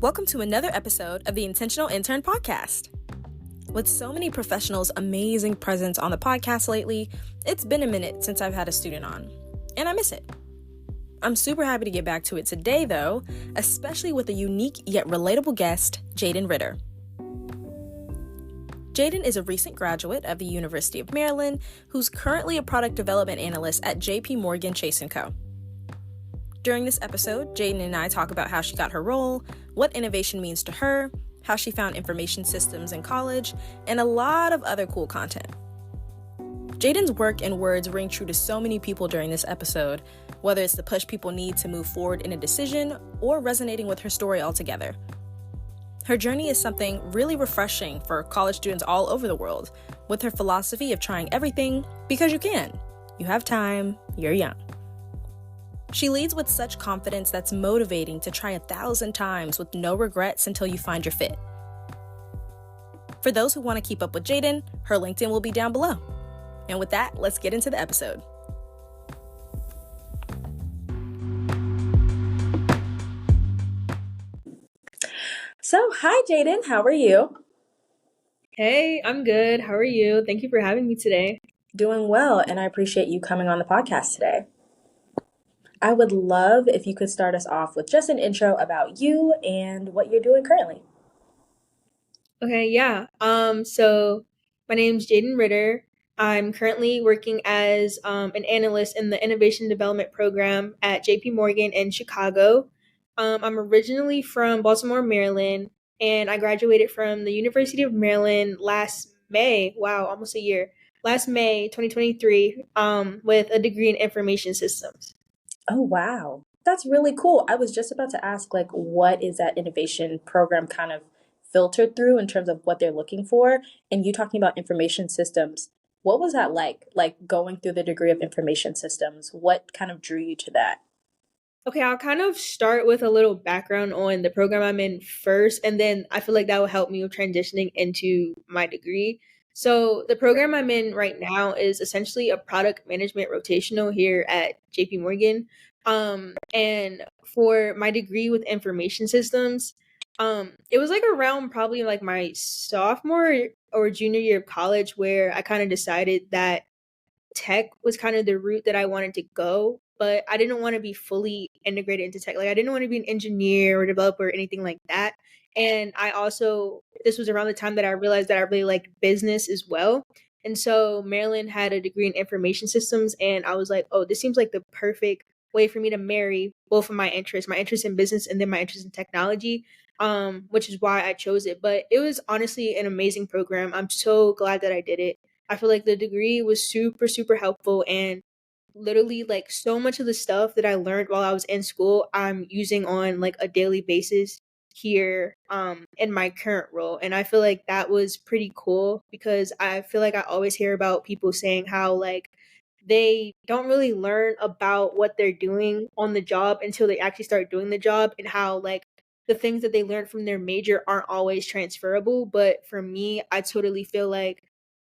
Welcome to another episode of the Intentional Intern Podcast. With so many professionals' amazing presence on the podcast lately, it's been a minute since I've had a student on, and I miss it. I'm super happy to get back to it today, though, especially with a unique yet relatable guest, Jaiden Ritter. Jaiden is a recent graduate of the University of Maryland who's currently a product development analyst at JP Chase & Co. During this episode, Jaiden and I talk about how she got her role, what innovation means to her, how she found information systems in college, and a lot of other cool content. Jaiden's work and words ring true to so many people during this episode, whether it's the push people need to move forward in a decision or resonating with her story altogether. Her journey is something really refreshing for college students all over the world, with her philosophy of trying everything because you can. You have time, you're young. She leads with such confidence that's motivating to try 1,000 times with no regrets until you find your fit. For those who want to keep up with Jaiden, her LinkedIn will be down below. And with that, let's get into the episode. So, hi Jaiden, how are you? Hey, I'm good. How are you? Thank you for having me today. Doing well, and I appreciate you coming on the podcast today. I would love if you could start us off with just an intro about you and what you're doing currently. Okay, yeah. So my name's Jaiden Ritter. I'm currently working as an analyst in the Innovation Development Program at JP in Chicago. I'm originally from Baltimore, Maryland, and I graduated from the University of Maryland last May. Wow, almost a year. Last May 2023, with a degree in information systems. Oh, wow. That's really cool. I was just about to ask, what is that innovation program kind of filtered through in terms of what they're looking for? And you talking about information systems, what was that like going through the degree of information systems? What kind of drew you to that? Okay, I'll kind of start with a little background on the program I'm in first, and then I feel like that will help me with transitioning into my degree. So, the program I'm in right now is essentially a product management rotational here at JP. And for my degree with information systems, it was like around probably like my sophomore or junior year of college where I kind of decided that tech was kind of the route that I wanted to go, but I didn't want to be fully integrated into tech. Like I didn't want to be an engineer or developer or anything like that. And I also, this was around the time that I realized that I really liked business as well. And so Maryland had a degree in information systems, and I was like, oh, this seems like the perfect way for me to marry both of my interest in business and then my interest in technology, which is why I chose it. But it was honestly an amazing program. I'm so glad that I did it. I feel like the degree was super, super helpful, and literally like so much of the stuff that I learned while I was in school, I'm using on like a daily basis here in my current role. And I feel like that was pretty cool because I feel like I always hear about people saying how like they don't really learn about what they're doing on the job until they actually start doing the job, and how like the things that they learned from their major aren't always transferable. But for me, I totally feel like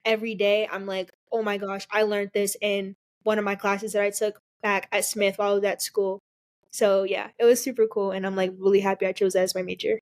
every day I'm like, oh my gosh, I learned this in one of my classes that I took back at Smith while I was at school. So yeah, it was super cool, and I'm like really happy I chose that as my major.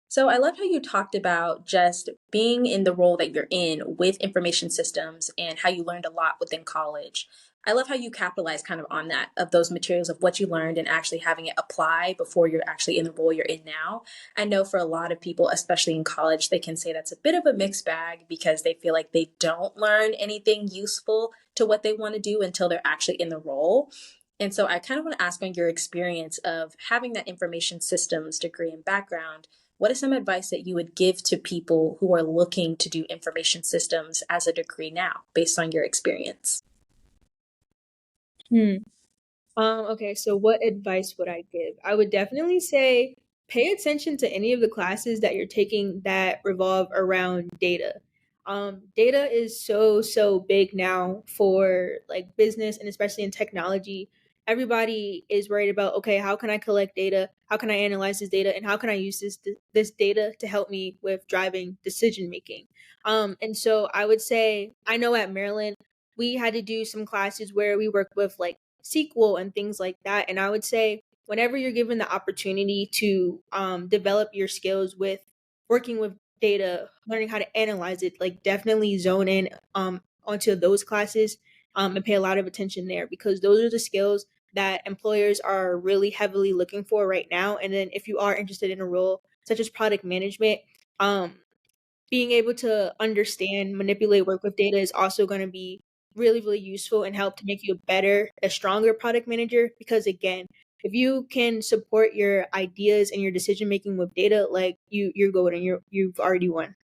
So I love how you talked about just being in the role that you're in with information systems and how you learned a lot within college. I love how you capitalize kind of on that, of those materials of what you learned and actually having it apply before you're actually in the role you're in now. I know for a lot of people, especially in college, they can say that's a bit of a mixed bag because they feel like they don't learn anything useful to what they want to do until they're actually in the role. And so I kind of want to ask on your experience of having that information systems degree and background. What is some advice that you would give to people who are looking to do information systems as a degree now, based on your experience? Hmm. Okay, so what advice would I give? I would definitely say pay attention to any of the classes that you're taking that revolve around data. Data is so big now for like business and especially in technology. Everybody is worried about, okay, how can I collect data? How can I analyze this data? And how can I use this data to help me with driving decision making? And so I would say, I know at Maryland, we had to do some classes where we worked with like SQL and things like that. And I would say whenever you're given the opportunity to develop your skills with working with data, learning how to analyze it, like definitely zone in onto those classes and pay a lot of attention there, because those are the skills that employers are really heavily looking for right now. And then if you are interested in a role such as product management, um, being able to understand, manipulate, work with data is also going to be really, really useful and help to make you a better, a stronger product manager. Because again, if you can support your ideas and your decision making with data, like you're golden. You've already won.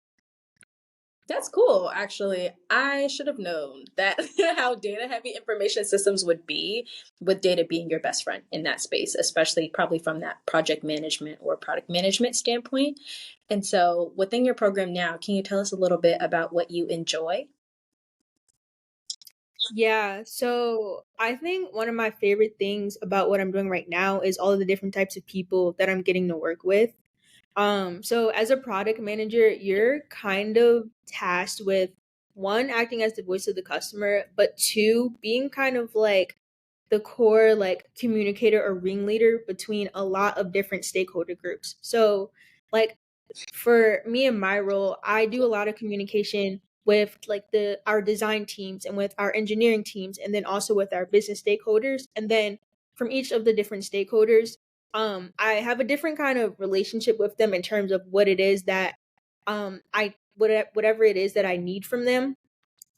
That's cool, actually. I should have known that how data heavy information systems would be, with data being your best friend in that space, especially probably from that project management or product management standpoint. And so within your program now, can you tell us a little bit about what you enjoy? Yeah, so I think one of my favorite things about what I'm doing right now is all of the different types of people that I'm getting to work with. So as a product manager, you're kind of tasked with one, acting as the voice of the customer, but two, being kind of like the core like communicator or ringleader between a lot of different stakeholder groups. So like for me and my role, I do a lot of communication with like the our design teams and with our engineering teams, and then also with our business stakeholders. And then from each of the different stakeholders, I have a different kind of relationship with them in terms of what it is that whatever it is that I need from them.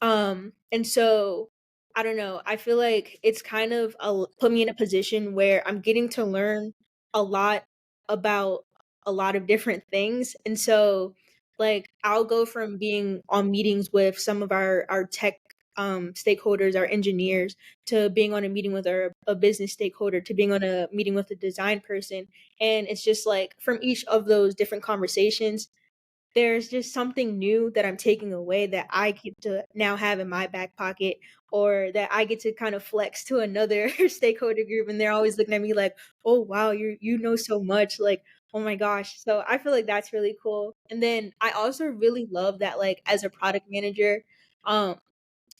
And so I don't know. I feel like it's kind of put me in a position where I'm getting to learn a lot about a lot of different things. And so like I'll go from being on meetings with some of our tech stakeholders, our engineers, to being on a meeting with a business stakeholder, to being on a meeting with a design person. And it's just like from each of those different conversations, there's just something new that I'm taking away that I get to now have in my back pocket, or that I get to kind of flex to another stakeholder group, and they're always looking at me like, "Oh wow, you know so much." Like, "Oh my gosh." So I feel like that's really cool. And then I also really love that like as a product manager, um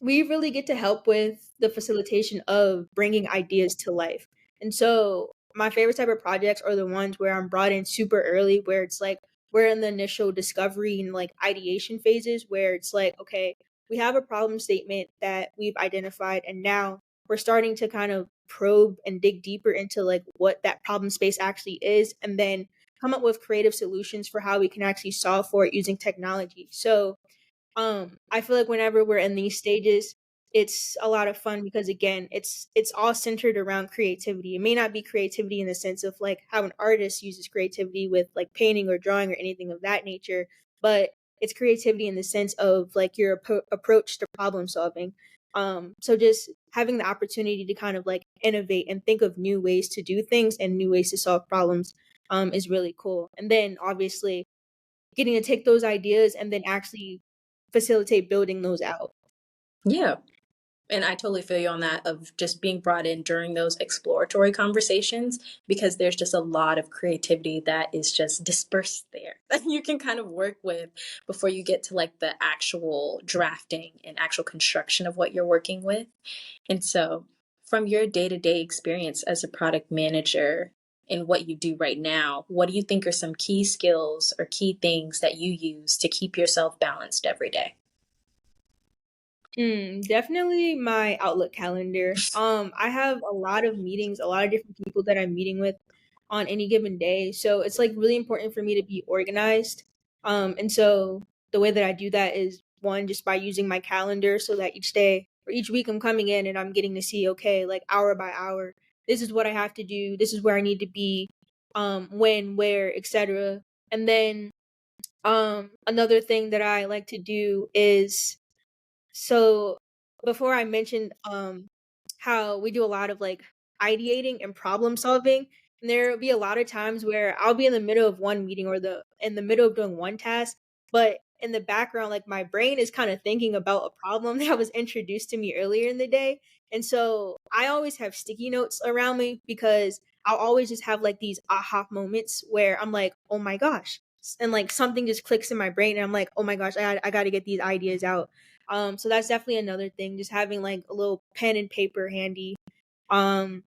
we really get to help with the facilitation of bringing ideas to life. And so my favorite type of projects are the ones where I'm brought in super early, where it's like we're in the initial discovery and like ideation phases, where it's like, okay, we have a problem statement that we've identified, and now we're starting to kind of probe and dig deeper into like what that problem space actually is, and then come up with creative solutions for how we can actually solve for it using technology. So I feel like whenever we're in these stages, it's a lot of fun because again, it's all centered around creativity. It may not be creativity in the sense of like how an artist uses creativity with like painting or drawing or anything of that nature, but it's creativity in the sense of like your approach to problem solving. So just having the opportunity to kind of like innovate and think of new ways to do things and new ways to solve problems is really cool. And then obviously getting to take those ideas and then actually facilitate building those out. Yeah. And I totally feel you on that, of just being brought in during those exploratory conversations, because there's just a lot of creativity that is just dispersed there that you can kind of work with before you get to like the actual drafting and actual construction of what you're working with. And so, from your day to day experience as a product manager and what you do right now, what do you think are some key skills or key things that you use to keep yourself balanced every day? Definitely my Outlook calendar. I have a lot of meetings, a lot of different people that I'm meeting with on any given day. So it's like really important for me to be organized. And so the way that I do that is one, just by using my calendar so that each day or each week I'm coming in and I'm getting to see, okay, like hour by hour, this is what I have to do, this is where I need to be, when, where, etc. And then another thing that I like to do is, so before I mentioned how we do a lot of like ideating and problem solving, and there'll be a lot of times where I'll be in the middle of one meeting or the in the middle of doing one task, but in the background like my brain is kind of thinking about a problem that was introduced to me earlier in the day. And so I always have sticky notes around me because I'll always just have like these aha moments where I'm like, "Oh my gosh." And like something just clicks in my brain and I'm like, "Oh my gosh, I got to get these ideas out." So that's definitely another thing, just having like a little pen and paper handy. Um,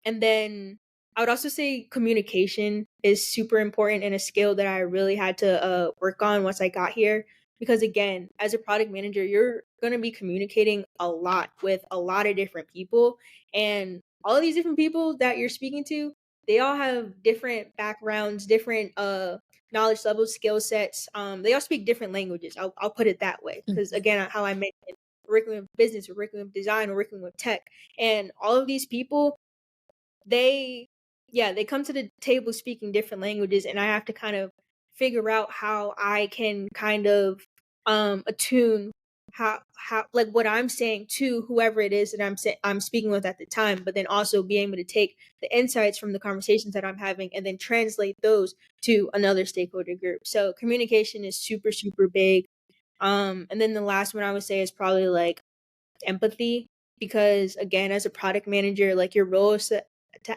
and then I would also say communication is super important and a skill that I really had to work on once I got here. Because again, as a product manager, you're going to be communicating a lot with a lot of different people. And all of these different people that you're speaking to, they all have different backgrounds, different knowledge levels, skill sets. They all speak different languages. I'll put it that way. Because again, how I mentioned, we're working with business, we're working with design, we're working with tech. And all of these people, they they come to the table speaking different languages, and I have to kind of figure out how I can kind of attune how like what I'm saying to whoever it is that I'm speaking with at the time, but then also be able to take the insights from the conversations that I'm having and then translate those to another stakeholder group. So communication is super super big. And then the last one I would say is probably like empathy, because again, as a product manager, like your role is to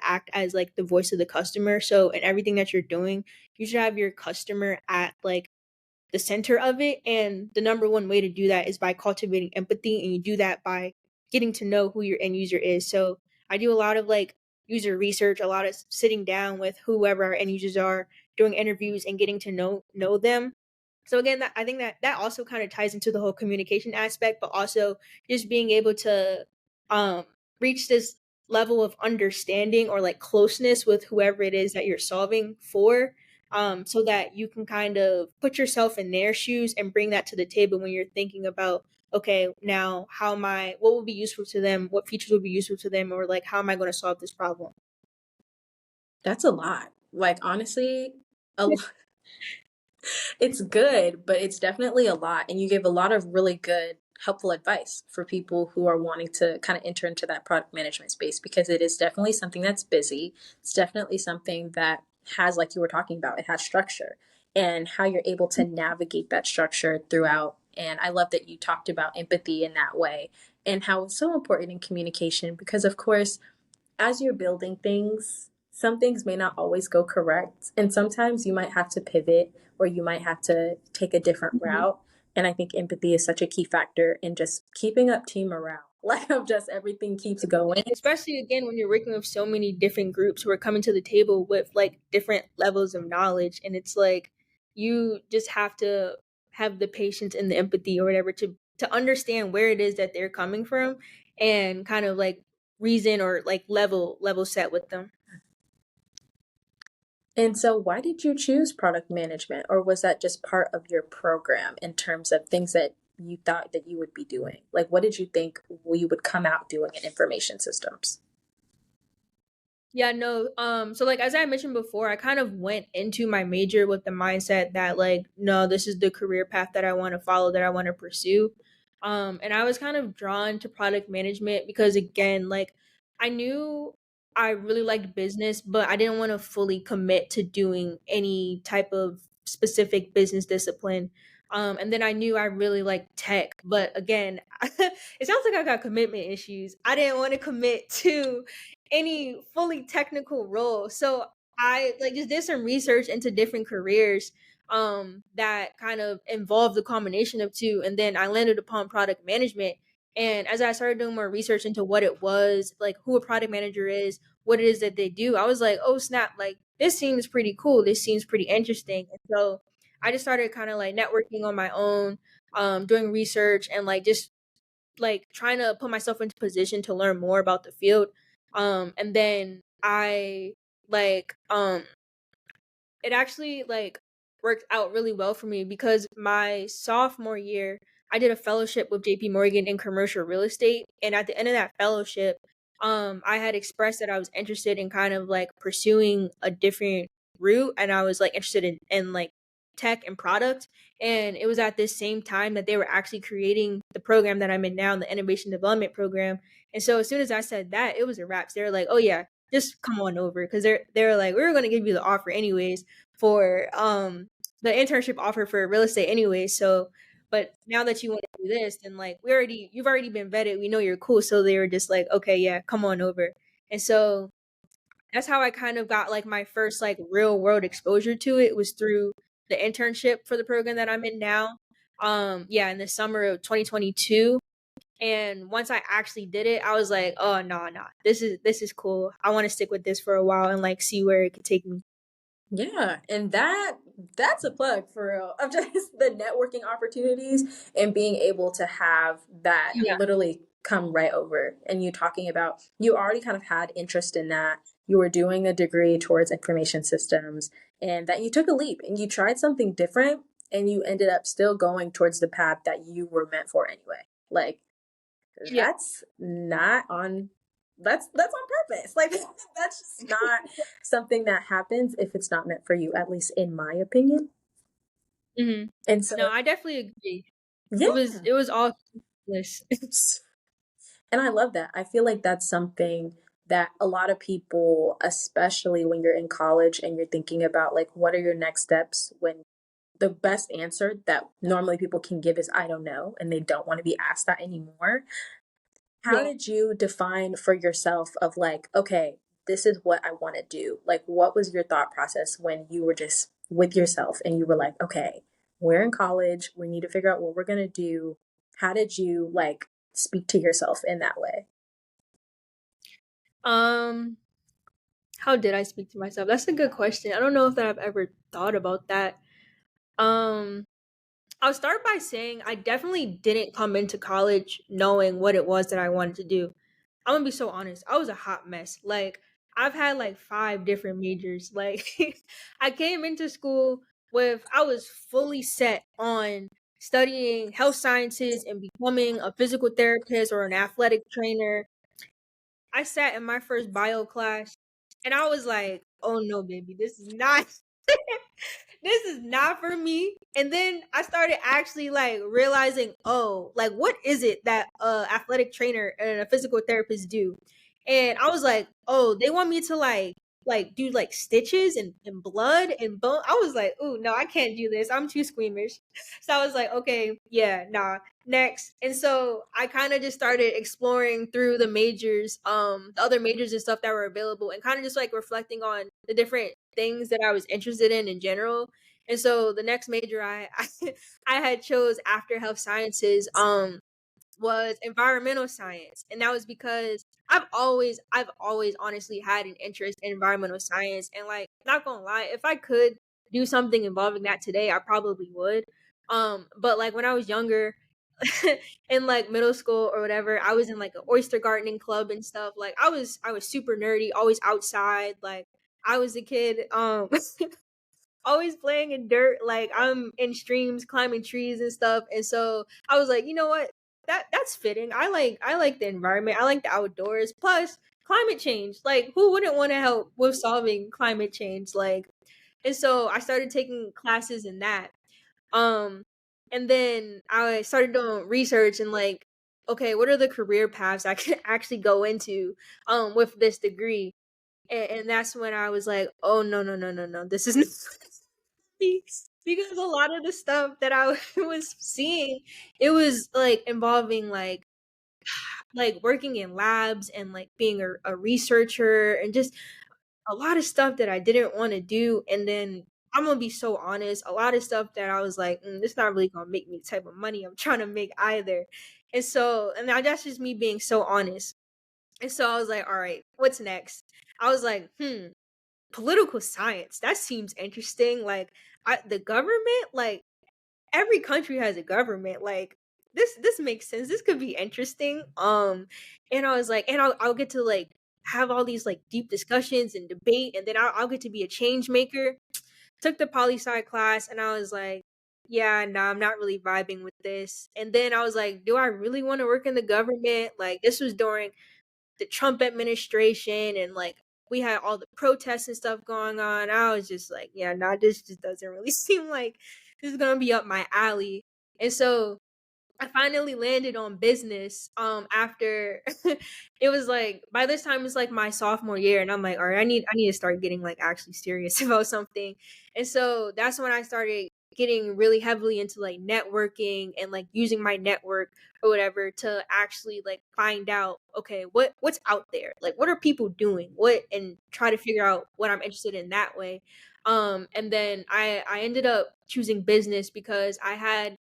act as like the voice of the customer. So in everything that you're doing, you should have your customer at like the center of it, and the number one way to do that is by cultivating empathy, and you do that by getting to know who your end user is. So I do a lot of like user research, a lot of sitting down with whoever our end users are, doing interviews and getting to know them. So again, I think that also kind of ties into the whole communication aspect, but also just being able to um reach this level of understanding or like closeness with whoever it is that you're solving for, so that you can kind of put yourself in their shoes and bring that to the table when you're thinking about, okay, now what will be useful to them, what features will be useful to them, or like how am I going to solve this problem. That's a lot. Like, honestly, a lot. It's good, but it's definitely a lot. And you gave a lot of really good, helpful advice for people who are wanting to kind of enter into that product management space, because it is definitely something that's busy. It's definitely something that has, like you were talking about, it has structure, and how you're able to navigate that structure throughout. And I love that you talked about empathy in that way and how it's so important in communication, because, of course, as you're building things, some things may not always go correct. And sometimes you might have to pivot, or you might have to take a different Mhm. route. And I think empathy is such a key factor in just keeping up team morale. Like, of just everything keeps going. Especially again when you're working with so many different groups who are coming to the table with like different levels of knowledge, and it's like you just have to have the patience and the empathy or whatever to understand where it is that they're coming from, and kind of like reason or like level set with them. And so, why did you choose product management? Or was that just part of your program in terms of things that you thought that you would be doing? Like, what did you think we would come out doing in information systems? Yeah, no. So like as I mentioned before, I kind of went into my major with the mindset that like, no, this is the career path that I want to follow, that I want to pursue. And I was kind of drawn to product management because again, like I knew I really liked business, but I didn't want to fully commit to doing any type of specific business discipline. And then I knew I really liked tech, but again, it sounds like I got commitment issues. I didn't want to commit to any fully technical role. So I like just did some research into different careers that kind of involved the combination of two, and then I landed upon product management. And as I started doing more research into what it was, like who a product manager is, what it is that they do, I was like, oh snap, like this seems pretty cool. This seems pretty interesting. And so I just started kind of like networking on my own, doing research and like just like trying to put myself into position to learn more about the field. And then I like it actually like worked out really well for me because my sophomore year I did a fellowship with JP Morgan in commercial real estate, and at the end of that fellowship I had expressed that I was interested in kind of like pursuing a different route, and I was like interested in like tech and product. And it was at this same time that they were actually creating the program that I'm in now, the innovation development program. And so as soon as I said that, it was a wrap. They were like, oh yeah, just come on over, because they're like, we were going to give you the offer anyways for the internship offer for real estate anyway. So but now that you want to do this, then like you've already been vetted, we know you're cool. So they were just like, okay, yeah, come on over. And so that's how I kind of got like my first like real world exposure to it, was through the internship for the program that I'm in now. Yeah, in the summer of 2022. And once I actually did it, I was like, oh no, no, this is cool. I want to stick with this for a while and like see where it could take me. Yeah, and that's a plug for real of just the networking opportunities and being able to have that Yeah. literally come right over. And you talking about you already kind of had interest in that. You were doing a degree towards information systems, and that you took a leap and you tried something different, and you ended up still going towards the path that you were meant for anyway. Like Yeah. that's not on that's on purpose. Like that's just not something that happens if it's not meant for you, at least in my opinion. Hmm. And so No, I definitely agree. yeah. It was all this. And I love that. I feel like that's something that a lot of people, especially when you're in college and you're thinking about like what are your next steps, when the best answer that normally people can give is I don't know, and they don't want to be asked that anymore. How Yeah. did you define for yourself of like, okay, this is what I want to do? Like, what was your thought process when you were just with yourself and you were like, okay, we're in college, we need to figure out what we're going to do. How did you like speak to yourself in that way? Um, how did I speak to myself? That's a good question. I don't know if that I've ever thought about that. Um, I'll start by saying I definitely didn't come into college knowing what it was that I wanted to do. I'm gonna be so honest. I was a hot mess. Like I've had like 5 different majors. Like I came into school with I was fully set on studying health sciences and becoming a physical therapist or an athletic trainer. I sat in my first bio class and I was like, "Oh no, baby, this is not this is not for me." And then I started actually like realizing, oh, like what is it that athletic trainer and a physical therapist do? And I was like, oh, they want me to like do like stitches and blood and bone. I was like, oh no, I can't do this. I'm too squeamish. So I was like, okay, yeah, nah, next. And so I kind of just started exploring through the majors, the other majors and stuff that were available, and kind of just like reflecting on the different things that I was interested in general. And so the next major I had chose after health sciences was environmental science. And that was because I've always honestly had an interest in environmental science, and like not gonna lie, if I could do something involving that today, I probably would. But like when I was younger, in like middle school or whatever, I was in like an oyster gardening club and stuff. Like I was super nerdy, always outside. Like I was a kid always playing in dirt. Like I'm in streams, climbing trees and stuff. And so I was like, you know what? That's fitting. I like the environment. I like the outdoors. Plus climate change. Like who wouldn't want to help with solving climate change? Like, and so I started taking classes in that. Um and then I started doing research and like, okay, what are the career paths I could actually go into with this degree? And that's when I was like, oh no, no, no, no, no, this is not me. Because a lot of the stuff that I was seeing, it was like involving like working in labs and like being a researcher and just a lot of stuff that I didn't want to do. And then I'm gonna be so honest, a lot of stuff that I was like, this not really gonna make me the type of money I'm trying to make either. And so, and now that's just me being so honest. And so I was like, all right, what's next? I was like, political science. That seems interesting. Like the government, like every country has a government. Like this makes sense. This could be interesting. And I was like, and I'll get to like have all these like deep discussions and debate, and then I'll get to be a change maker. Took the poli sci class, and I was like, yeah, nah, I'm not really vibing with this. And then I was like, do I really want to work in the government? Like this was during the Trump administration, and like we had all the protests and stuff going on. I was just like, yeah, nah, this just doesn't really seem like this is gonna be up my alley. And so I finally landed on business after it was like by this time it's like my sophomore year, and I'm like, all right, I need to start getting like actually serious about something. And so that's when I started getting really heavily into like networking and like using my network or whatever to actually like find out, okay, what's out there? Like what are people doing? What, and try to figure out what I'm interested in that way. And then I ended up choosing business because I had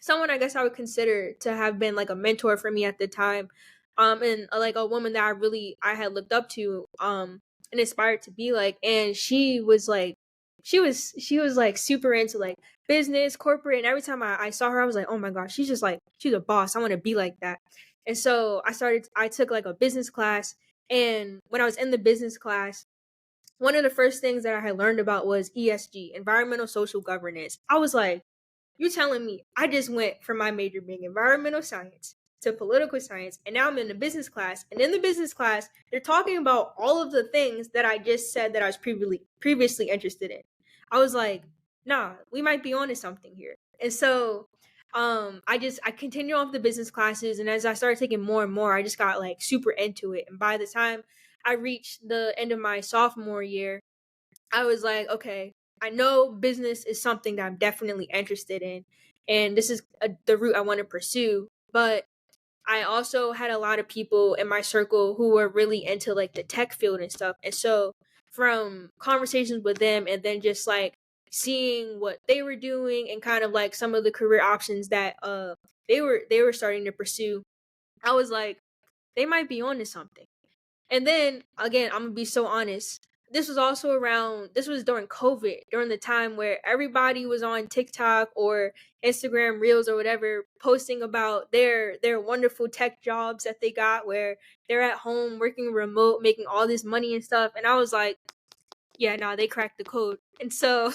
someone I guess I would consider to have been like a mentor for me at the time, and like a woman that I had looked up to, and inspired to be like. And she was like super into like business, corporate, and every time I saw her, I was like, oh my gosh, she's a boss. I want to be like that. And so I took like a business class, and when I was in the business class, one of the first things that I had learned about was ESG, environmental social governance. I was like, you telling me I just went from my major being environmental science to political science, and now I'm in the business class. And in the business class, they're talking about all of the things that I just said that I was previously interested in. I was like, nah, we might be onto something here. And so I continued off the business classes, and as I started taking more and more, I just got like super into it. And by the time I reached the end of my sophomore year, I was like, okay, I know business is something that I'm definitely interested in, and this is the route I want to pursue. But I also had a lot of people in my circle who were really into like the tech field and stuff. And so from conversations with them, and then just like seeing what they were doing, and kind of like some of the career options that they were starting to pursue, I was like, they might be onto something. And then again, I'm gonna be so honest. This was during COVID, during the time where everybody was on TikTok or Instagram Reels or whatever, posting about their wonderful tech jobs that they got, where they're at home working remote, making all this money and stuff. And I was like, yeah, nah, they cracked the code. And so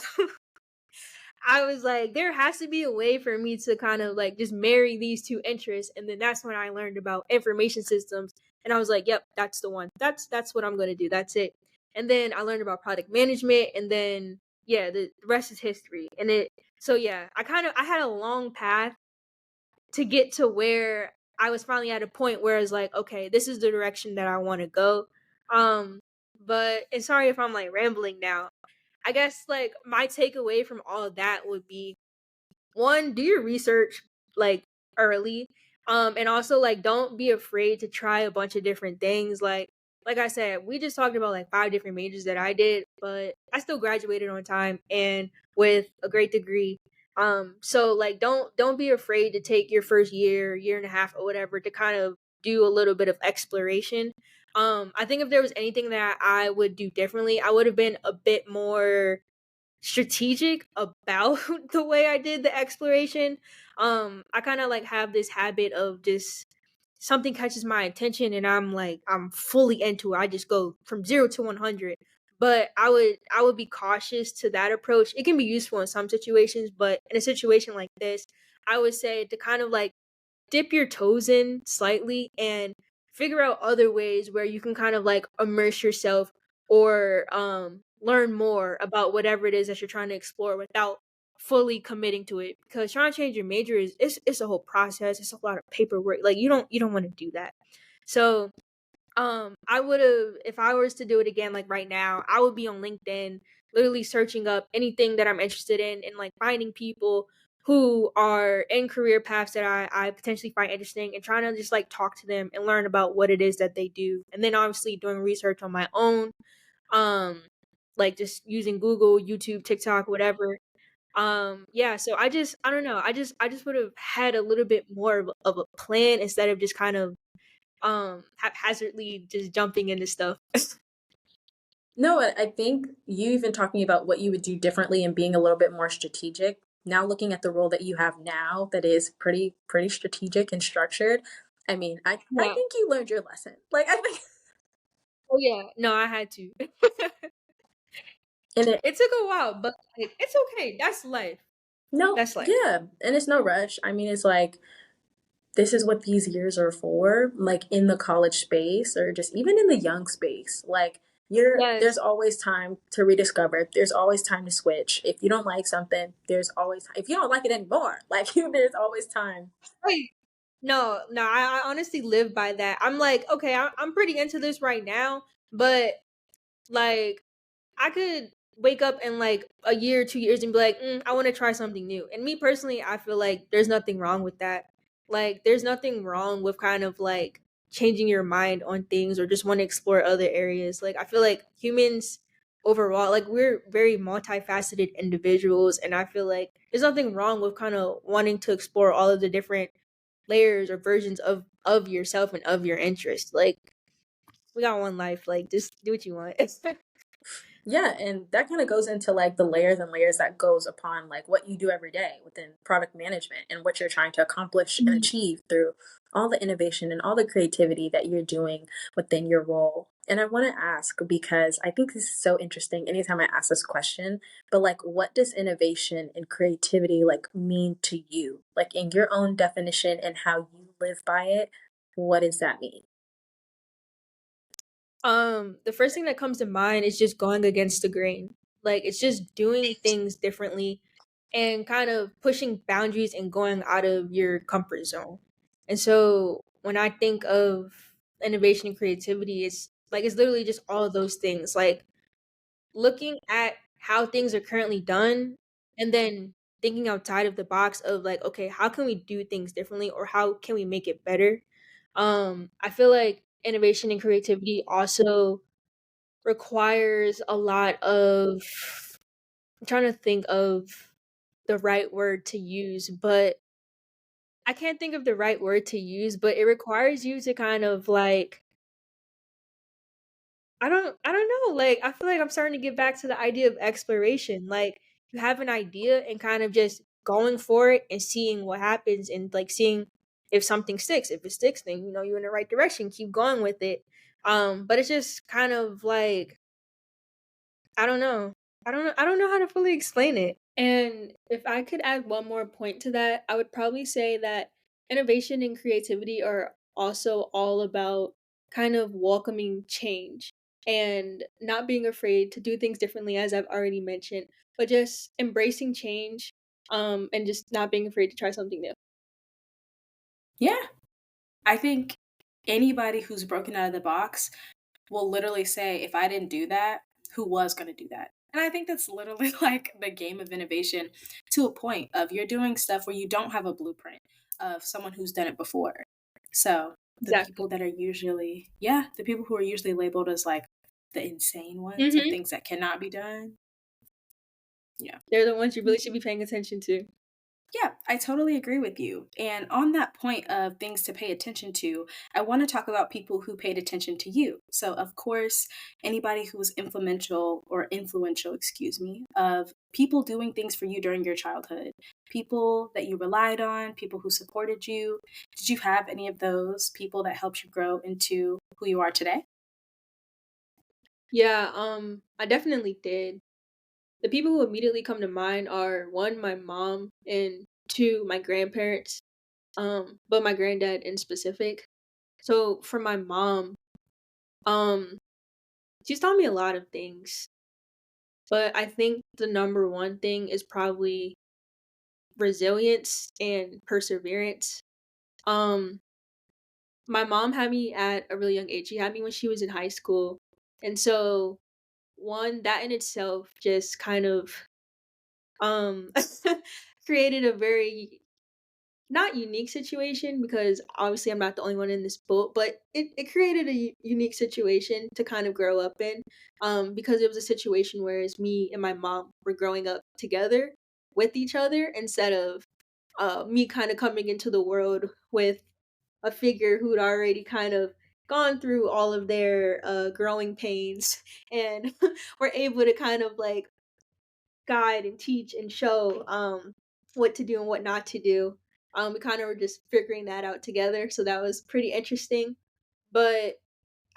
I was like, there has to be a way for me to kind of like just marry these two interests. And then that's when I learned about information systems. And I was like, yep, that's the one. That's what I'm gonna do. That's it. And then I learned about product management, and then yeah, the rest is history. And it so yeah, I had a long path to get to where I was finally at a point where it's like, okay, this is the direction that I want to go. Um, but and sorry if I'm like rambling now. I guess like my takeaway from all of that would be, one, do your research like early. And also like don't be afraid to try a bunch of different things. Like I said, we just talked about like 5 different majors that I did, but I still graduated on time and with a great degree. So like don't be afraid to take your first year and a half or whatever to kind of do a little bit of exploration. I think if there was anything that I would do differently, I would have been a bit more strategic about the way I did the exploration. I kind of like have this habit of just something catches my attention, and I'm fully into it. I just go from 0 to 100. But I would be cautious to that approach. It can be useful in some situations, but in a situation like this, I would say to kind of like dip your toes in slightly and figure out other ways where you can kind of like immerse yourself, or learn more about whatever it is that you're trying to explore without fully committing to it. Because trying to change your major is it's a whole process. It's a lot of paperwork. Like you don't want to do that. So I would have, if I was to do it again, like right now, I would be on LinkedIn, literally searching up anything that I'm interested in, and like finding people who are in career paths that I potentially find interesting, and trying to just like talk to them and learn about what it is that they do. And then obviously doing research on my own, um, like just using Google, YouTube, TikTok, whatever. Yeah, so I don't know. I just would have had a little bit more of a plan instead of just kind of haphazardly just jumping into stuff. No, I think you even talking about what you would do differently and being a little bit more strategic. Now looking at the role that you have now, that is pretty strategic and structured. I mean, I Yeah. think you learned your lesson. Like I think, Oh yeah. No, I had to. and it It took a while, but like it's okay. That's life. no, That's life. yeah, and it's no rush. I mean, it's like this is what these years are for, like in the college space or just even in the young space. Like there's Yes. always time to rediscover. There's always time to switch. If you don't like something, there's always if you don't like it anymore, like there's always time. Right. No, no, I honestly live by that. I'm like, okay, I'm pretty into this right now, but like I could wake up in like a year, 2 years, and be like, I want to try something new. And me personally, I feel like there's nothing wrong with that. Like, there's nothing wrong with kind of like changing your mind on things or just want to explore other areas. Like, I feel like humans overall. Like, we're very multifaceted individuals, and I feel like there's nothing wrong with kind of wanting to explore all of the different layers or versions of yourself and of your interest. Like, we got one life, like, just do what you want. Yeah, and that kind of goes into like the layers and layers that goes upon like what you do every day within product management and what you're trying to accomplish and achieve through all the innovation and all the creativity that you're doing within your role. And I want to ask because I think this is so interesting anytime I ask this question, but like what does innovation and creativity like mean to you? Like in your own definition and how you live by it, what does that mean? The first thing that comes to mind is just going against the grain. Like, it's just doing things differently and kind of pushing boundaries and going out of your comfort zone. And so when I think of innovation and creativity, it's literally just all of those things. Like, looking at how things are currently done and then thinking outside of the box of like, okay, how can we do things differently or how can we make it better? I feel like innovation and creativity also requires a lot of, I'm trying to think of the right word to use, but I can't think of the right word to use, but it requires you to kind of like, I don't know, like, I feel like I'm starting to get back to the idea of exploration. Like, you have an idea and kind of just going for it and seeing what happens and like seeing if something sticks. If it sticks, then you know you're in the right direction. Keep going with it. But it's just kind of like, I don't know. I don't know how to fully explain it. And if I could add one more point to that, I would probably say that innovation and creativity are also all about kind of welcoming change and not being afraid to do things differently, as I've already mentioned, but just embracing change, and just not being afraid to try something new. Yeah, I think anybody who's broken out of the box will literally say, if I didn't do that, who was going to do that? And I think that's literally like the game of innovation to a point of you're doing stuff where you don't have a blueprint of someone who's done it before. So the Exactly. people that are usually, yeah, the people who are usually labeled as like the insane ones and Hmm. things that cannot be done. Yeah. They're the ones you really should be paying attention to. Yeah, I totally agree with you. And on that point of things to pay attention to, I want to talk about people who paid attention to you. So, of course, anybody who was influential, excuse me, of people doing things for you during your childhood, people that you relied on, people who supported you. Did you have any of those people that helped you grow into who you are today? Yeah, I definitely did. The people who immediately come to mind are one, my mom, and two, my grandparents. But my granddad in specific. So for my mom, um, she's taught me a lot of things, but I think the number one thing is probably resilience and perseverance. Um, my mom had me at a really young age. She had me when she was in high school. And so one, that in itself just kind of um created a very not unique situation, because obviously I'm not the only one in this boat, but it created a unique situation to kind of grow up in, because it was a situation where it's me and my mom were growing up together with each other instead of me kind of coming into the world with a figure who'd already kind of gone through all of their growing pains and were able to kind of like guide and teach and show what to do and what not to do. We kind of were just figuring that out together, so that was pretty interesting. But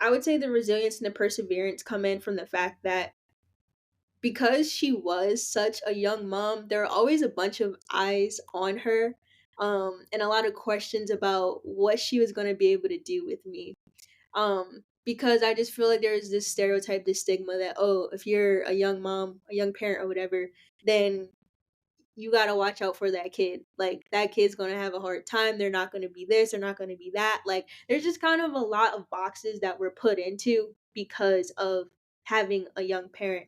I would say the resilience and the perseverance come in from the fact that because she was such a young mom, there are always a bunch of eyes on her, and a lot of questions about what she was going to be able to do with me. Because I just feel like there's this stereotype, this stigma that, oh, if you're a young mom, a young parent or whatever, then you gotta watch out for that kid. Like, that kid's gonna have a hard time. They're not gonna be this, they're not gonna be that. Like, there's just kind of a lot of boxes that we're put into because of having a young parent.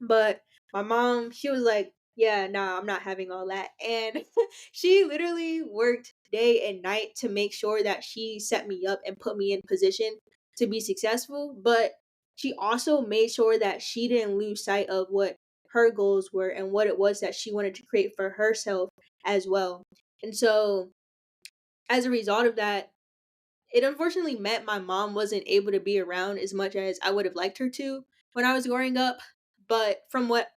But my mom, she was like, yeah, nah, I'm not having all that. And she literally worked day and night to make sure that she set me up and put me in position to be successful. But she also made sure that she didn't lose sight of what her goals were and what it was that she wanted to create for herself as well. And so as a result of that, it unfortunately meant my mom wasn't able to be around as much as I would have liked her to when I was growing up. But from what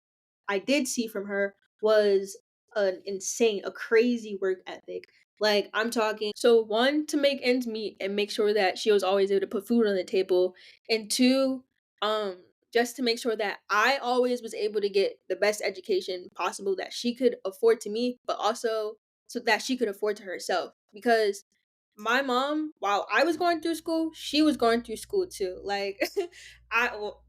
I did see from her was a crazy work ethic. Like, I'm talking, so one, to make ends meet and make sure that she was always able to put food on the table, and two, um, just to make sure that I always was able to get the best education possible that she could afford to me, but also so that she could afford to herself. Because my mom, while I was going through school, she was going through school too. Like,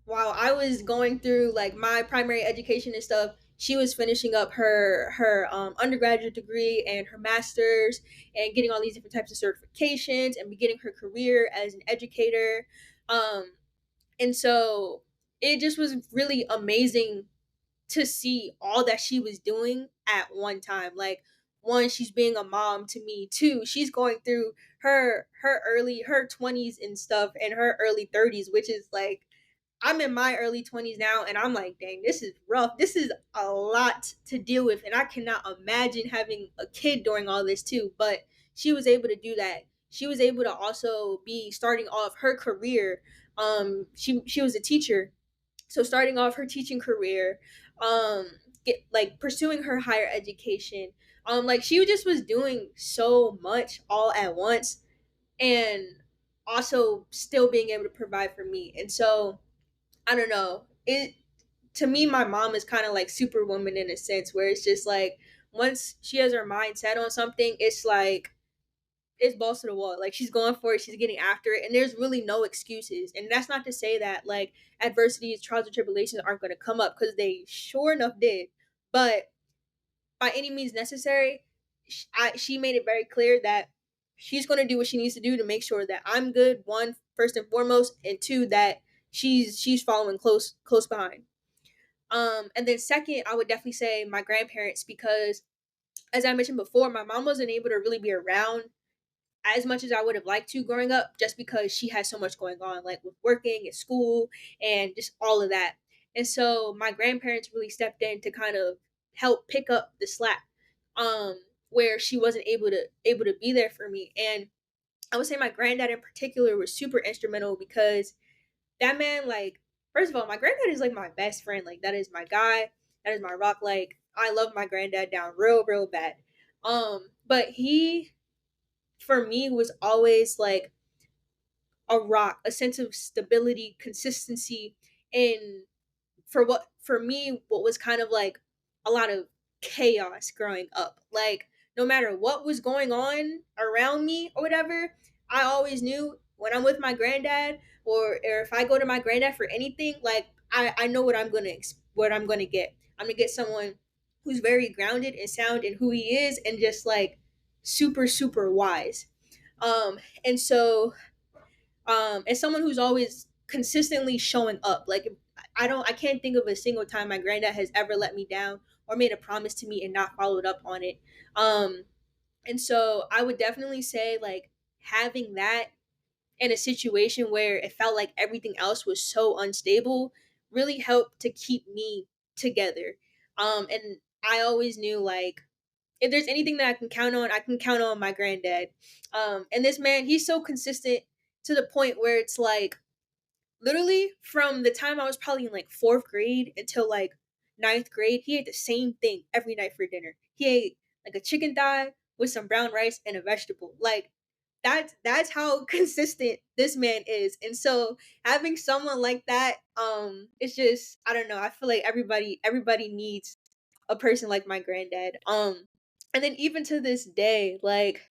while I was going through like my primary education and stuff, she was finishing up her undergraduate degree and her master's and getting all these different types of certifications and beginning her career as an educator. Um, and so it just was really amazing to see all that she was doing at one time. Like, one, she's being a mom to me. Two, she's going through her 20s and stuff and her early 30s, which is like, I'm in my early 20s now, and I'm like, dang, this is rough. This is a lot to deal with, and I cannot imagine having a kid during all this too. But she was able to do that. She was able to also be starting off her career. She was a teacher, so starting off her teaching career, um like pursuing her higher education, like she just was doing so much all at once, and also still being able to provide for me. And so I don't know, it, to me, my mom is kind of like superwoman in a sense, where it's just like once she has her mind set on something, it's like it's balls to the wall. Like, she's going for it, she's getting after it, and there's really no excuses. And that's not to say that like adversities, trials, and tribulations aren't going to come up, because they sure enough did. But by any means necessary, she made it very clear that she's going to do what she needs to do to make sure that I'm good. One, first and foremost, and two, that she's following close behind. And then second, I would definitely say my grandparents, because as I mentioned before, my mom wasn't able to really be around as much as I would have liked to growing up, just because she had so much going on, like with working and school and just all of that. And so my grandparents really stepped in to kind of help pick up the slack, um, where she wasn't able to be there for me. And I would say my granddad in particular was super instrumental, because that man, like, first of all, my granddad is like my best friend. Like, that is my guy. That is my rock. Like, I love my granddad down real bad. But he, for me, was always like a rock, a sense of stability, consistency, and for me, what was kind of like a lot of chaos growing up. Like, no matter what was going on around me or whatever, I always knew when I'm with my granddad, or if I go to my granddad for anything, like I know what I'm gonna get. I'm gonna get someone who's very grounded and sound in who he is, and just like super wise. And so as someone who's always consistently showing up, like, I can't think of a single time my granddad has ever let me down or made a promise to me and not followed up on it. um and so I would definitely say, like, having that in a situation where it felt like everything else was so unstable really helped to keep me together. And I always knew, like, if there's anything that I can count on my granddad. And this man, he's so consistent to the point where it's like, literally from the time I was probably in like fourth grade until like ninth grade, he ate the same thing every night for dinner. He ate like a chicken thigh with some brown rice and a vegetable. Like, that's how consistent this man is. And so having someone like that, it's just, I don't know. I feel like everybody needs a person like my granddad. And then even to this day, like,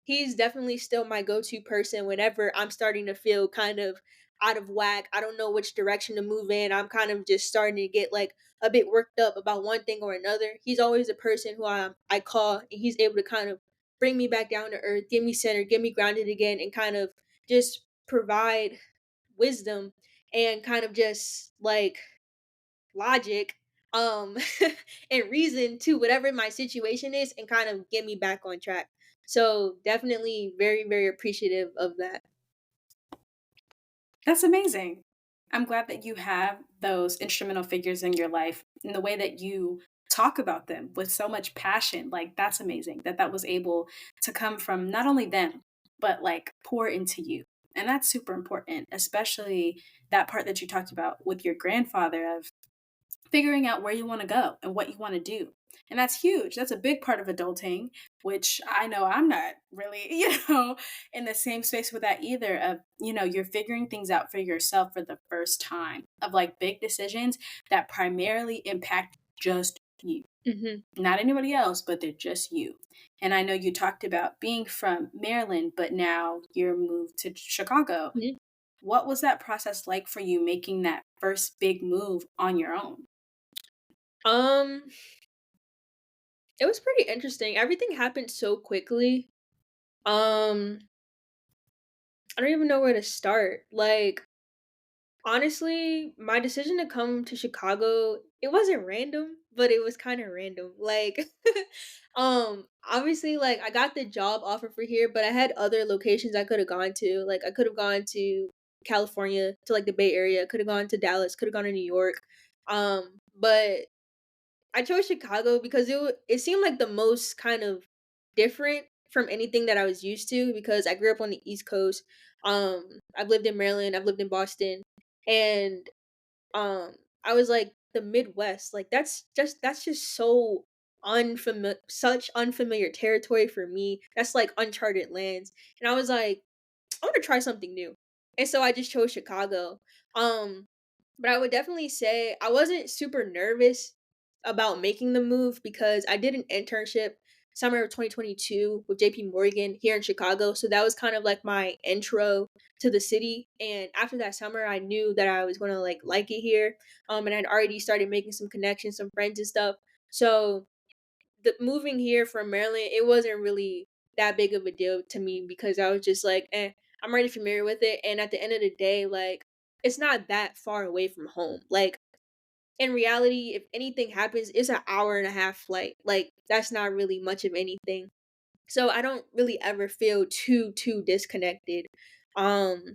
he's definitely still my go-to person whenever I'm starting to feel kind of out of whack. I don't know which direction to move in. I'm kind of just starting to get like a bit worked up about one thing or another. He's always a person who I call, and he's able to kind of bring me back down to earth, get me centered, get me grounded again, and kind of just provide wisdom and kind of just like logic, um and reason to whatever my situation is, and kind of get me back on track. So definitely very appreciative of that. That's amazing. I'm glad that you have those instrumental figures in your life and the way that you talk about them with so much passion. Like, that's amazing that that was able to come from not only them, but like pour into you. And that's super important, especially that part that you talked about with your grandfather of figuring out where you want to go and what you want to do. And that's huge. That's a big part of adulting, which I know I'm not really, in the same space with that either. Of, you're figuring things out for yourself for the first time, of like big decisions that primarily impact just you, Hmm. not anybody else, but they're just you. And I know you talked about being from Maryland, but now you're moved to Chicago. What was that process like for you making that first big move on your own? Um, it was pretty interesting. Everything happened so quickly. Um, I don't even know where to start. Like, honestly, my decision to come to Chicago, it wasn't random, but it was kind of random. Like, obviously, like I got the job offer for here, but I had other locations I could have gone to. Like, I could have gone to California, to like the Bay Area, could have gone to Dallas, could have gone to New York. But I chose Chicago because it seemed like the most kind of different from anything that I was used to, because I grew up on the East Coast. I've lived in Maryland, I've lived in Boston, and I was like the Midwest. Like that's just so unfamiliar, such unfamiliar territory for me. That's like uncharted lands. And I was like, I want to try something new. And so I just chose Chicago. Um, but I would definitely say I wasn't super nervous about making the move because I did an internship summer of 2022 with JP Morgan here in Chicago. So that was kind of like my intro to the city. And after that summer, I knew that I was going to like it here. And I'd already started making some connections, some friends and stuff. So the moving here from Maryland, it wasn't really that big of a deal to me because I was just like, I'm already familiar with it. And at the end of the day, like, it's not that far away from home. Like, in reality, if anything happens, it's an hour and a half flight. Like, that's not really much of anything. So I don't really ever feel too disconnected. Um,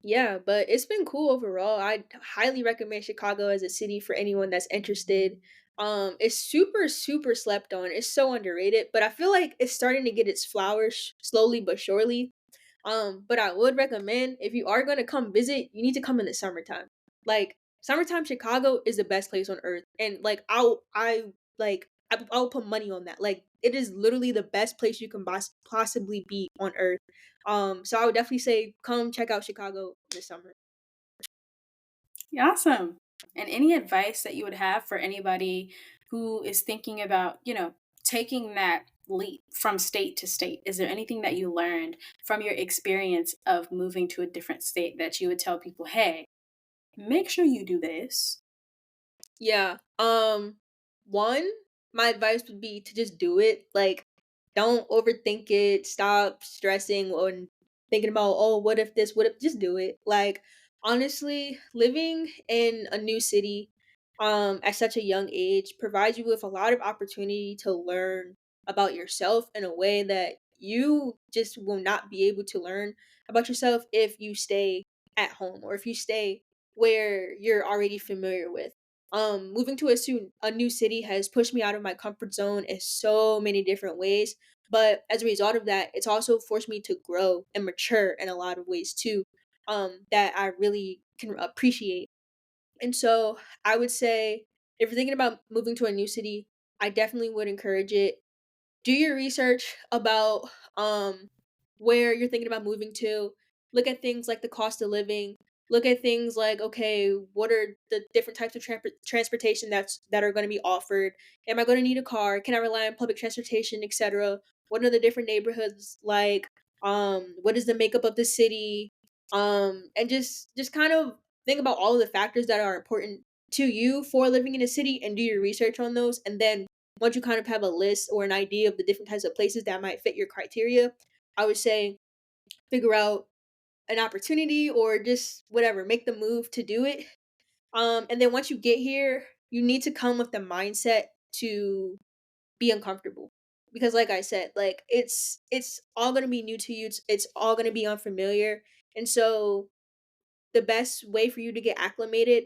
yeah, but it's been cool overall. I highly recommend Chicago as a city for anyone that's interested. It's super slept on. It's so underrated, but I feel like it's starting to get its flowers slowly but surely. But I would recommend, if you are going to come visit, you need to come in the summertime. Like, summertime Chicago is the best place on earth, and like I'll put money on that. Like, it is literally the best place you can possibly be on earth. So I would definitely say come check out Chicago this summer. Awesome. And any advice that you would have for anybody who is thinking about, taking that leap from state to state? Is there anything that you learned from your experience of moving to a different state that you would tell people, hey, make sure you do this? Yeah. One, my advice would be to just do it. Like, don't overthink it. Stop stressing on thinking about, oh, what if this, what if, just do it. Like, honestly, living in a new city at such a young age provides you with a lot of opportunity to learn about yourself in a way that you just will not be able to learn about yourself if you stay at home or if you stay where you're already familiar with. Moving to a new city has pushed me out of my comfort zone in so many different ways, but as a result of that, it's also forced me to grow and mature in a lot of ways too, that I really can appreciate. And so I would say, if you're thinking about moving to a new city, I definitely would encourage it. Do your research about where you're thinking about moving to. Look at things like the cost of living. Look at things like, okay, what are the different types of transportation that are going to be offered? Am I going to need a car? Can I rely on public transportation, etc.? What are the different neighborhoods like? What is the makeup of the city? And just kind of think about all of the factors that are important to you for living in a city and do your research on those, and then once you kind of have a list or an idea of the different types of places that might fit your criteria, I would say figure out an opportunity or just whatever, make the move to do it. And then once you get here, you need to come with the mindset to be uncomfortable. Because like I said, like it's all gonna be new to you. It's all gonna be unfamiliar. And so the best way for you to get acclimated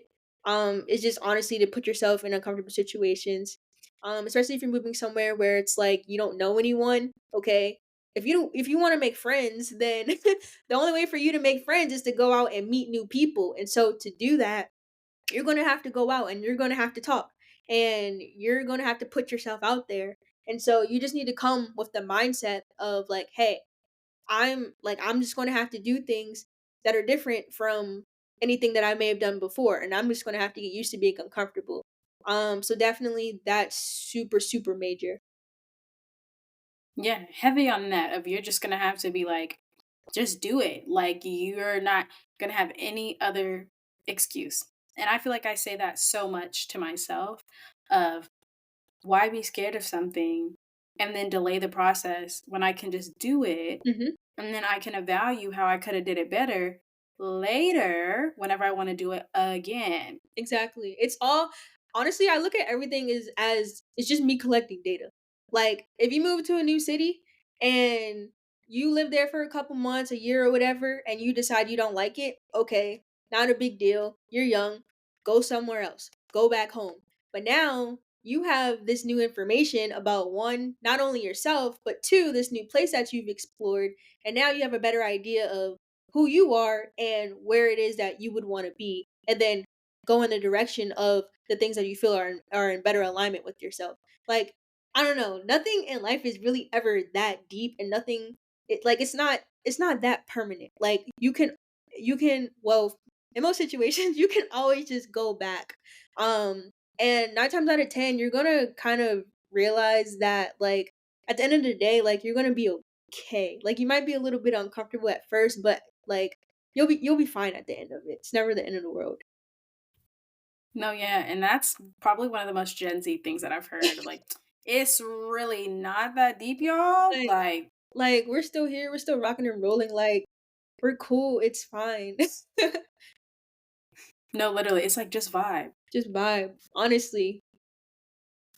is just honestly to put yourself in uncomfortable situations. Especially if you're moving somewhere where it's like you don't know anyone, okay? If you want to make friends, then the only way for you to make friends is to go out and meet new people. And so to do that, you're going to have to go out and you're going to have to talk and you're going to have to put yourself out there. And so you just need to come with the mindset of like, hey, I'm just going to have to do things that are different from anything that I may have done before, and I'm just going to have to get used to being uncomfortable. So definitely that's super super major. Yeah, heavy on that of you're just gonna have to be like, just do it. Like you're not gonna have any other excuse. And I feel like I say that so much to myself of why be scared of something and then delay the process when I can just do it Mhm. and then I can evaluate how I could have did it better later whenever I want to do it again. Exactly. It's all honestly, I look at everything as it's just me collecting data. Like, if you move to a new city and you live there for a couple months, a year or whatever, and you decide you don't like it, okay, not a big deal. You're young. Go somewhere else. Go back home. But now you have this new information about one, not only yourself, but two, this new place that you've explored, and now you have a better idea of who you are and where it is that you would want to be, and then go in the direction of the things that you feel are in better alignment with yourself. Like, I don't know, nothing in life is really ever that deep, and nothing it's not that permanent. Like you can well, in most situations you can always just go back. And 9 times out of 10 you're going to kind of realize that like at the end of the day like you're going to be okay. Like you might be a little bit uncomfortable at first, but like you'll be fine at the end of it. It's never the end of the world. No, yeah, and that's probably one of the most Gen Z things that I've heard. Like, it's really not that deep, y'all. Like Like, we're still here, we're still rocking and rolling, like we're cool, it's fine. no, literally, it's like just vibe. Just vibe, honestly.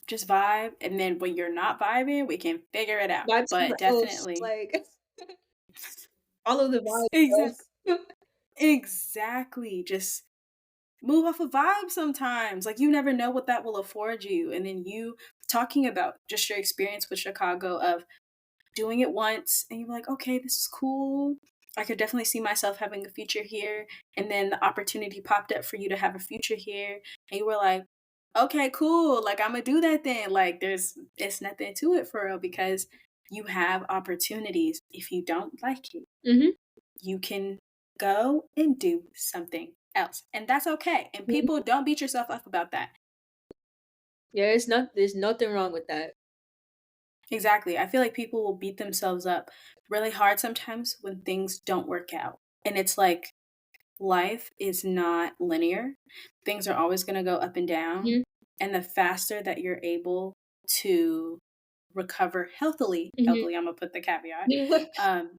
Just vibe. And then when you're not vibing, we can figure it out. Vibe But somewhere else, definitely, like follow the vibe, exactly. bro. Exactly. Just move off a vibe sometimes. Like, you never know what that will afford you. And then you talking about just your experience with Chicago of doing it once and you're like, okay, this is cool. I could definitely see myself having a future here. And then the opportunity popped up for you to have a future here. And you were like, okay, cool. Like, I'm going to do that then. Like, it's nothing to it for real because you have opportunities. If you don't like it, Mhm. you can go and do something else. And that's okay. And people, don't beat yourself up about that. Yeah, there's nothing wrong with that. Exactly. I feel like people will beat themselves up really hard sometimes when things don't work out. And it's like life is not linear. Things are always going to go up and down. Mhm. And the faster that you're able to recover healthily, Mhm. I'm going to put the caveat, um,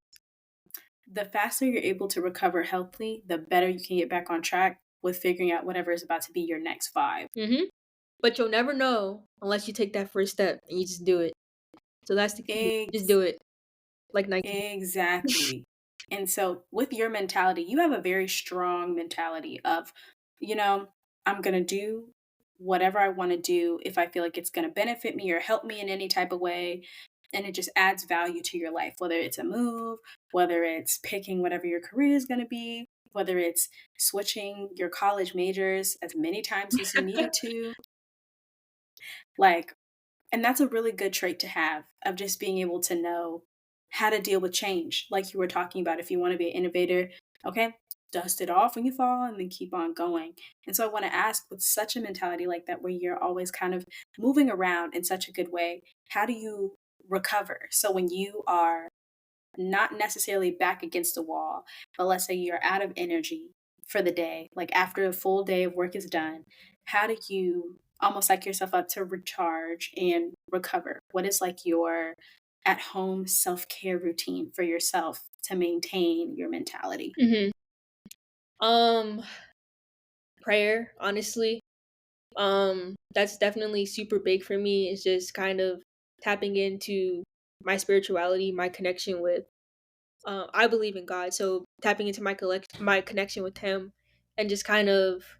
the faster you're able to recover healthily, the better you can get back on track with figuring out whatever is about to be your next vibe. Mhm. But you'll never know unless you take that first step and you just do it. So that's the key. Just Ex- do it. Like Nike. exactly. And so, with your mentality, you have a very strong mentality of, you know, I'm going to do whatever I want to do if I feel like it's going to benefit me or help me in any type of way. And it just adds value to your life, whether it's a move, whether it's picking whatever your career is going to be, whether it's switching your college majors as many times as you needed to. Like, and that's a really good trait to have of just being able to know how to deal with change. Like you were talking about, if you want to be an innovator, okay, dust it off when you fall and then keep on going. And so I want to ask, with such a mentality like that, where you're always kind of moving around in such a good way, how do you recover? So when you are not necessarily back against the wall, but let's say you're out of energy for the day, like after a full day of work is done, how do you almost like yourself up to recharge and recover? What is like your at home self care routine for yourself to maintain your mentality? Mhm. Um, prayer, honestly. That's definitely super big for me. It's just kind of tapping into my spirituality, my connection with I believe in God, so tapping into my connection with him and just kind of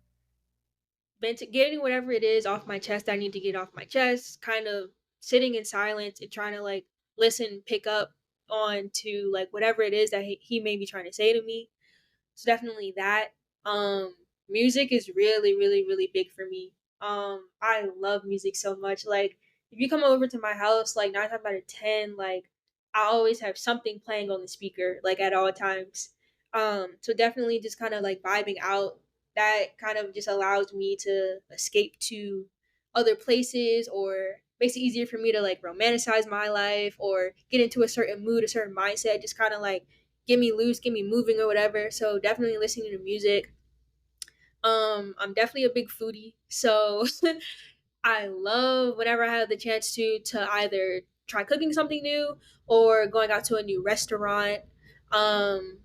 getting whatever it is off my chest I need to get off my chest, kind of sitting in silence and trying to like listen, pick up on to like whatever it is that he may be trying to say to me. So definitely that. Um, Music is really, really, really big for me. I love music so much. Like if you come over to my house, like 9 times out of 10, like I always have something playing on the speaker, like at all times. So definitely just kind of like vibing out. That kind of just allows me to escape to other places, or makes it easier for me to like romanticize my life or get into a certain mood, a certain mindset, just kind of like get me loose, get me moving or whatever. So definitely listening to music. I'm definitely a big foodie. So I love whenever I have the chance to either try cooking something new or going out to a new restaurant. Um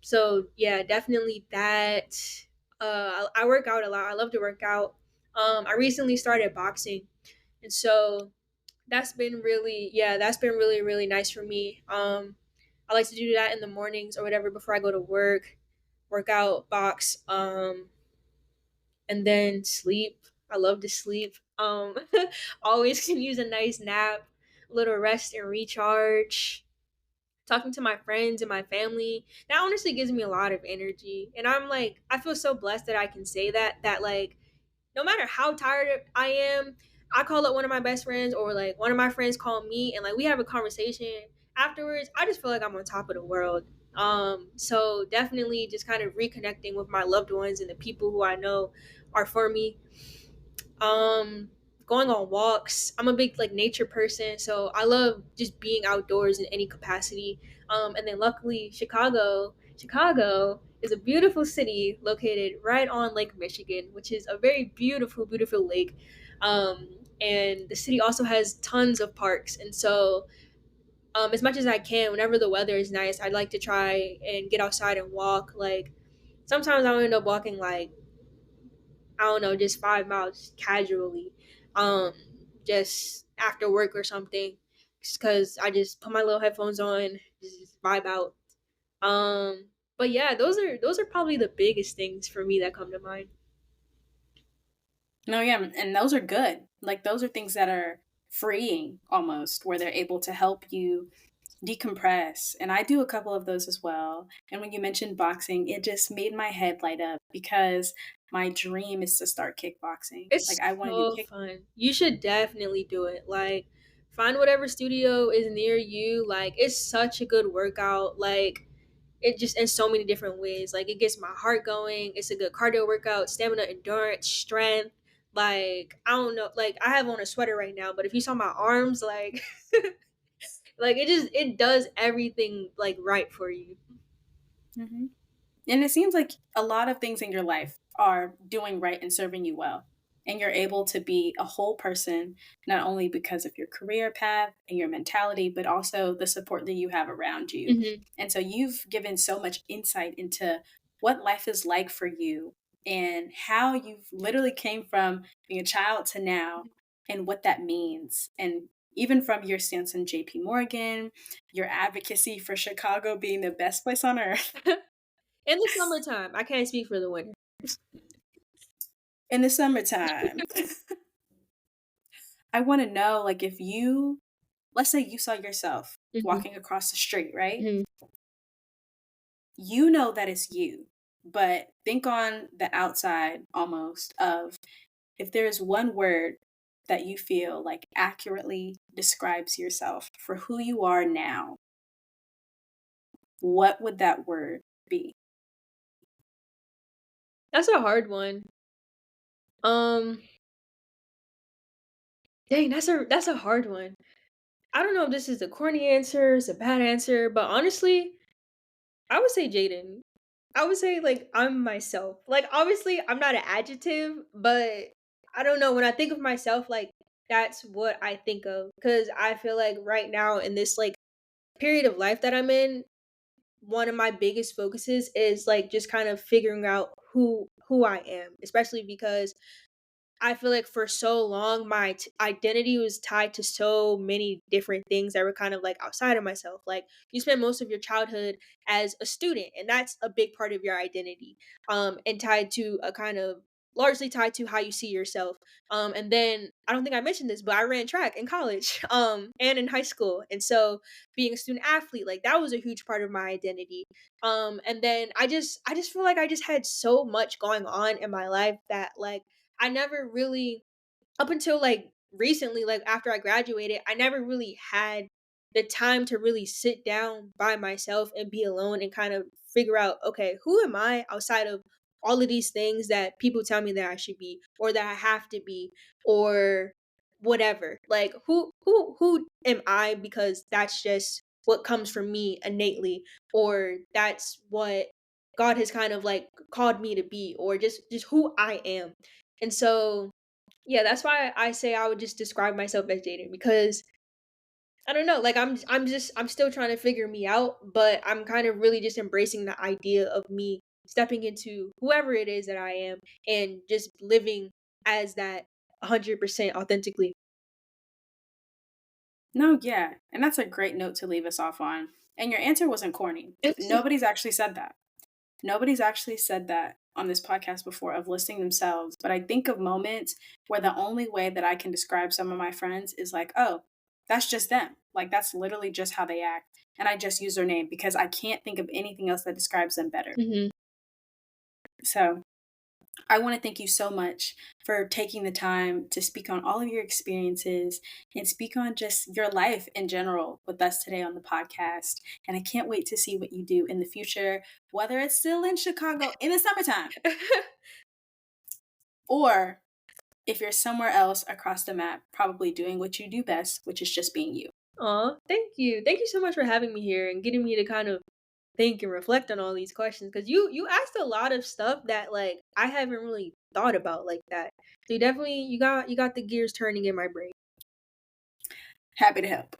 so yeah, definitely that. I work out a lot. I love to work out. I recently started boxing. And so that's been really, really nice for me. I like to do that in the mornings or whatever before I go to work out, box, and then sleep. I love to sleep. Always can use a nice nap, a little rest and recharge. Talking to my friends and my family, that honestly gives me a lot of energy. And I'm like, I feel so blessed that I can say that like no matter how tired I am, I call up one of my best friends or like one of my friends call me and like we have a conversation afterwards. I just feel like I'm on top of the world. So definitely just kind of reconnecting with my loved ones and the people who I know are for me. um Going on walks. I'm a big like nature person, so I love just being outdoors in any capacity. And then luckily Chicago is a beautiful city located right on Lake Michigan, which is a very beautiful, beautiful lake. And the city also has tons of parks, and so as much as I can, whenever the weather is nice, I'd like to try and get outside and walk. Like sometimes I'll end up walking like, I don't know, just 5 miles casually, um, just after work or something, because I just put my little headphones on, just vibe out. But yeah, those are probably the biggest things for me that come to mind. No, yeah, and those are good. Like those are things that are freeing almost, where they're able to help you decompress. And I do a couple of those as well. And when you mentioned boxing, it just made my head light up because my dream is to start kickboxing. Like It's I want to do so kick. fun. You should definitely do it. Like find whatever studio is near you. Like it's such a good workout. Like it just in so many different ways. Like it gets my heart going. It's a good cardio workout, stamina, endurance, strength. Like I don't know. Like I have on a sweater right now, but if you saw my arms, like like it does everything like right for you. Hmm. And it seems like a lot of things in your life are doing right and serving you well. And you're able to be a whole person, not only because of your career path and your mentality, but also the support that you have around you. Hmm. And so you've given so much insight into what life is like for you and how you've literally came from being a child to now and what that means. And even from your stance in JP Morgan, your advocacy for Chicago being the best place on earth. In the summertime, I can't speak for the winter. In the summertime. I want to know, like, if you, let's say you saw yourself Hmm. walking across the street, right? Hmm. You know that it's you, but think on the outside almost of if there's one word that you feel like accurately describes yourself for who you are now, what would that word be? That's a hard one. Um, Dang, that's a hard one. I don't know if this is a corny answer, it's a bad answer, but honestly, I would say Jaden. I would say like I'm myself. Like obviously I'm not an adjective, but I don't know, when I think of myself, like that's what I think of, cuz I feel like right now in this like period of life that I'm in, one of my biggest focuses is like just kind of figuring out who I am, especially because I feel like for so long, my identity was tied to so many different things that were kind of like outside of myself. Like you spend most of your childhood as a student, and that's a big part of your identity, and tied to a kind of largely tied to how you see yourself. And then I don't think I mentioned this, but I ran track in college, and in high school, and so being a student athlete, like that was a huge part of my identity. And then I just feel like I just had so much going on in my life that like I never really, up until like recently, like after I graduated, I never really had the time to really sit down by myself and be alone and kind of figure out, okay, who am I outside of all of these things that people tell me that I should be or that I have to be or whatever. Like who am I because that's just what comes from me innately, or that's what God has kind of like called me to be, or just who I am. And so, yeah, that's why I say I would just describe myself as Jaiden, because I don't know, like I'm still trying to figure me out, but I'm kind of really just embracing the idea of me stepping into whoever it is that I am and just living as that 100% authentically. No, yeah. And that's a great note to leave us off on. And your answer wasn't corny. Nobody's actually said that. Nobody's actually said that on this podcast before of listing themselves. But I think of moments where the only way that I can describe some of my friends is like, oh, that's just them. Like, that's literally just how they act. And I just use their name because I can't think of anything else that describes them better. Mm-hmm. So I want to thank you so much for taking the time to speak on all of your experiences and speak on just your life in general with us today on the podcast. And I can't wait to see what you do in the future, whether it's still in Chicago in the summertime or if you're somewhere else across the map, probably doing what you do best, which is just being you. Aw, thank you. Thank you so much for having me here and getting me to kind of think and reflect on all these questions, because you asked a lot of stuff that like I haven't really thought about like that. So you got the gears turning in my brain. Happy to help.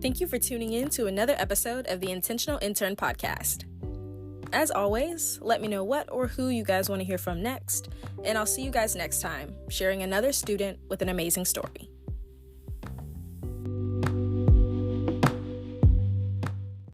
Thank you for tuning in to another episode of the Intentional Intern Podcast. As always, let me know what or who you guys want to hear from next, and I'll see you guys next time, sharing another student with an amazing story.